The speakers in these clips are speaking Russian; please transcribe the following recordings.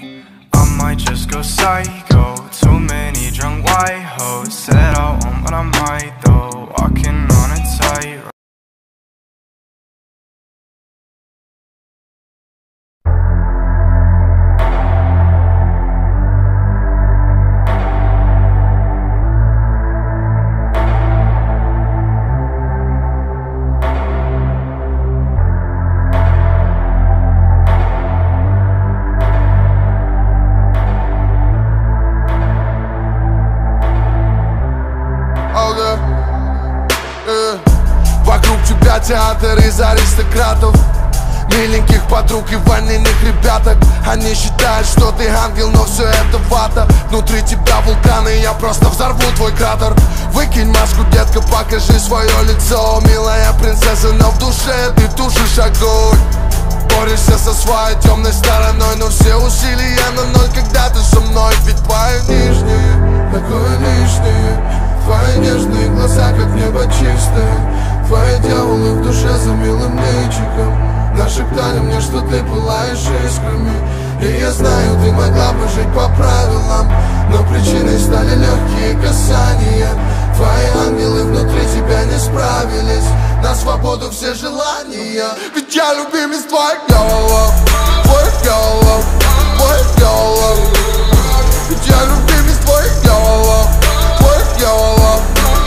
I might just go psycho. Too many drunk white hoes. Said I won't, but I might though. Walking on a tightrope. Вокруг тебя театр из аристократов, миленьких подруг и ванильных ребяток. Они считают, что ты ангел, но все это вата. Внутри тебя вулкан, и я просто взорву твой кратер. Выкинь маску, детка, покажи свое лицо. Милая принцесса, но в душе ты тушишь огонь. Борешься со своей темной стороной, но все усилия на ноль, когда ты со мной. Ведь твои нижние такое лишнее, твои нежные глаза, как небо чистое. Твои дьяволы в душе за милым личиком нашептали мне, что ты пылаешь искрами. И я знаю, ты могла бы жить по правилам, но причиной стали легкие касания. Твои ангелы внутри тебя не справились, на свободу все желания. Ведь я любимец твоих голов, твоих голов, твоих голов. Ведь я любимец твоих голов, твоих голов,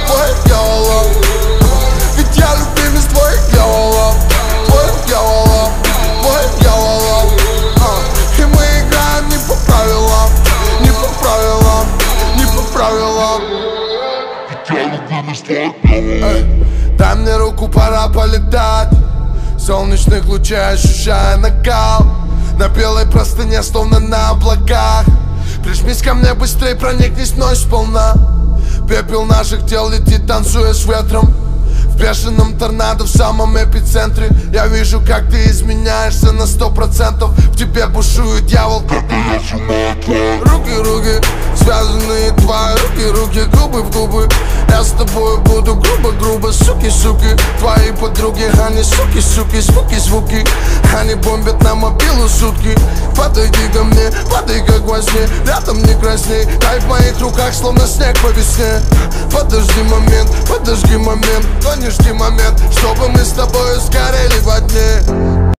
твоих голов. Ведь я любимец твоих голов, твоих голов, твоих голов. И мы играем не по правилам, не по правилам, не по правилам. Ведь я любимец твоих голов. Дай мне руку, пора полетать. Солнечных лучей ощущая накал, на белой простыне, словно на облаках. Прижмись ко мне быстрей, проникнись ночь сполна. Пепел наших тел летит, танцуя с ветром. В бешеном торнадо в самом эпицентре. Я вижу, как ты изменяешься на 100%. В тебе бушует дьявол, когда я сжимаю твои руки, связанные твои руки, губы в губы. Я с тобой буду грубо, суки. Твои подруги, они суки, звуки. Они бомбят на мобилу сутки. Подойди ко мне, падай как во сне. Рядом не красней, дай в моих руках, словно снег по весне. Подожди момент, подожди момент, но не жди момент, чтобы мы с тобой сгорели во дне.